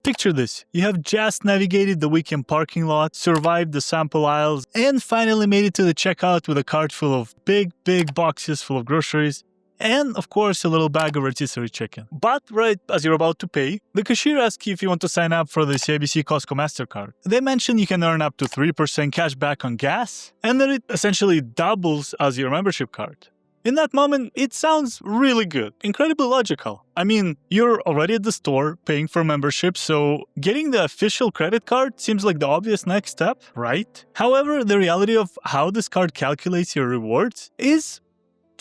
Picture this, you have just navigated the weekend parking lot, survived the sample aisles, and finally made it to the checkout with a cart full of big boxes full of groceries, and of course a little bag of rotisserie chicken. But right as you're about to pay, the cashier asks you if you want to sign up for the CIBC Costco Mastercard. They mention you can earn up to 3% cash back on gas, and that it essentially doubles as your membership card. In that moment, it sounds really good, incredibly logical. I mean, you're already at the store paying for membership, so getting the official credit card seems like the obvious next step, right? However, the reality of how this card calculates your rewards is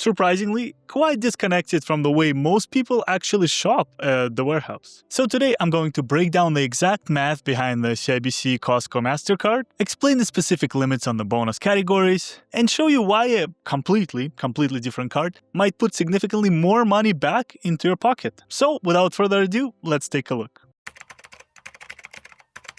surprisingly quite disconnected from the way most people actually shop at the warehouse. So today I'm going to break down the exact math behind the CIBC Costco Mastercard, explain the specific limits on the bonus categories, and show you why a completely different card might put significantly more money back into your pocket. So without further ado, let's take a look.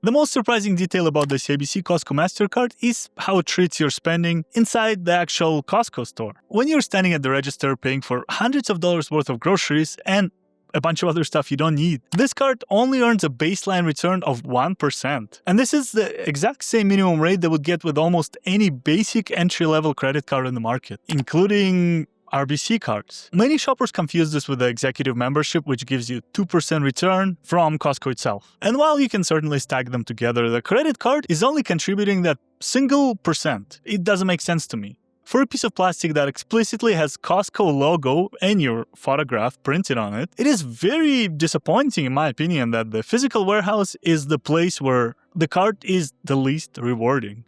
The most surprising detail about the CIBC Costco Mastercard is how it treats your spending inside the actual Costco store. When you're standing at the register paying for hundreds of dollars worth of groceries and a bunch of other stuff you don't need, this card only earns a baseline return of 1%. And this is the exact same minimum rate that would get with almost any basic entry-level credit card in the market, including RBC cards. Many shoppers confuse this with the executive membership, which gives you 2% return from Costco itself. And while you can certainly stack them together, the credit card is only contributing that single percent. It doesn't make sense to me. For a piece of plastic that explicitly has Costco logo and your photograph printed on it, it is very disappointing in my opinion that the physical warehouse is the place where the card is the least rewarding.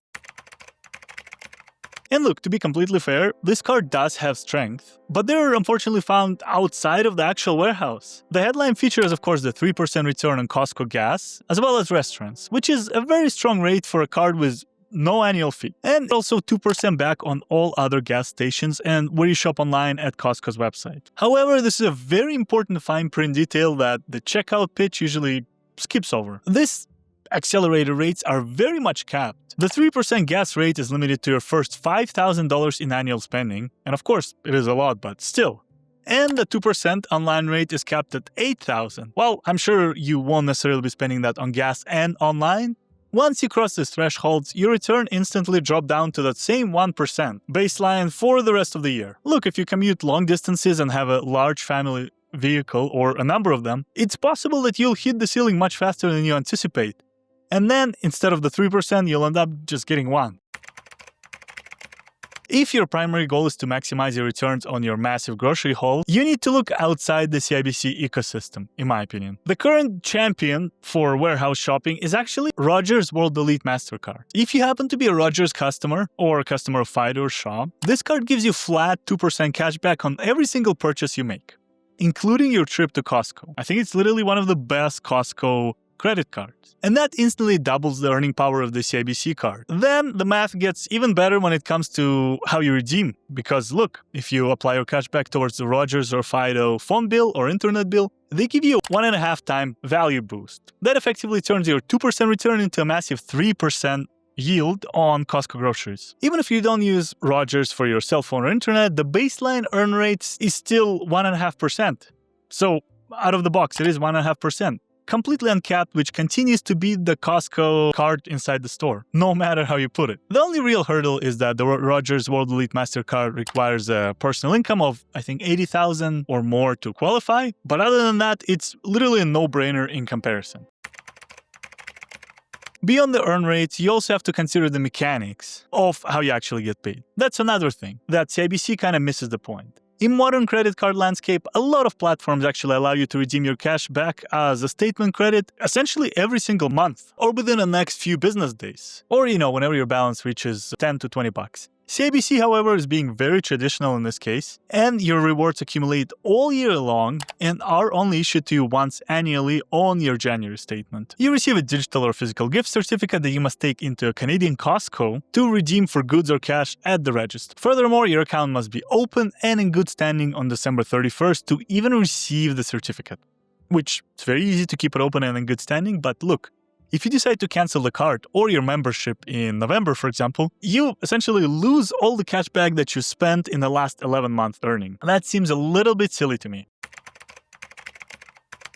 And look, to be completely fair, this card does have strength, but they're unfortunately found outside of the actual warehouse. The headline feature is of course the 3% return on Costco gas, as well as restaurants, which is a very strong rate for a card with no annual fee. And also 2% back on all other gas stations and where you shop online at Costco's website. However, this is a very important fine print detail that the checkout pitch usually skips over. This accelerator rates are very much capped. The 3% gas rate is limited to your first $5,000 in annual spending, and of course, it is a lot, but still. And the 2% online rate is capped at $8,000. Well, I'm sure you won't necessarily be spending that on gas and online. Once you cross these thresholds, your return instantly drops down to that same 1% baseline for the rest of the year. Look, if you commute long distances and have a large family vehicle or a number of them, it's possible that you'll hit the ceiling much faster than you anticipate. And then, instead of the 3%, you'll end up just getting 1%. If your primary goal is to maximize your returns on your massive grocery haul, you need to look outside the CIBC ecosystem, in my opinion. The current champion for warehouse shopping is actually Rogers World Elite Mastercard. If you happen to be a Rogers customer or a customer of Fido or Shaw, this card gives you flat 2% cash back on every single purchase you make, including your trip to Costco. I think it's literally one of the best Costco credit cards. And that instantly doubles the earning power of the CIBC card. Then the math gets even better when it comes to how you redeem. Because look, if you apply your cash back towards the Rogers or Fido phone bill or internet bill, they give you a 1.5 time value boost. That effectively turns your 2% return into a massive 3% yield on Costco groceries. Even if you don't use Rogers for your cell phone or internet, the baseline earn rate is still 1.5%. So out of the box, it is 1.5%. Completely uncapped, which continues to be the Costco card inside the store, no matter how you put it. The only real hurdle is that the Rogers World Elite Mastercard requires a personal income of, I think, $80,000 or more to qualify, but other than that, it's literally a no-brainer in comparison. Beyond the earn rates, you also have to consider the mechanics of how you actually get paid. That's another thing that CIBC kind of misses the point. In modern credit card landscape, a lot of platforms actually allow you to redeem your cash back as a statement credit essentially every single month or within the next few business days. Or, whenever your balance reaches 10 to 20 bucks. CIBC, however, is being very traditional in this case, and your rewards accumulate all year long and are only issued to you once annually on your January statement. You receive a digital or physical gift certificate that you must take into a Canadian Costco to redeem for goods or cash at the register. Furthermore, your account must be open and in good standing on December 31st to even receive the certificate. Which, it's very easy to keep it open and in good standing, but look, if you decide to cancel the card or your membership in November, for example, you essentially lose all the cash back that you spent in the last 11 months earning. That seems a little bit silly to me.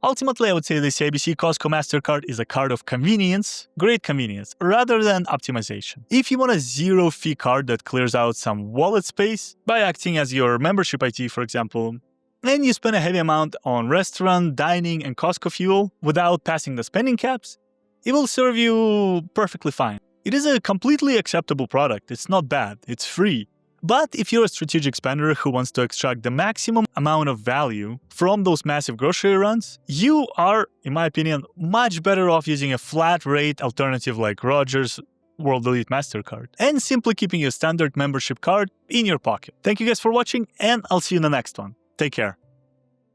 Ultimately, I would say the CIBC Costco Mastercard is a card of convenience, great convenience, rather than optimization. If you want a zero-fee card that clears out some wallet space by acting as your membership IT, for example, and you spend a heavy amount on restaurant, dining, and Costco fuel without passing the spending caps, it will serve you perfectly fine. It is a completely acceptable product. It's not bad. It's free. But if you're a strategic spender who wants to extract the maximum amount of value from those massive grocery runs, you are, in my opinion, much better off using a flat rate alternative like Rogers World Elite Mastercard and simply keeping your standard membership card in your pocket. Thank you guys for watching, and I'll see you in the next one. Take care.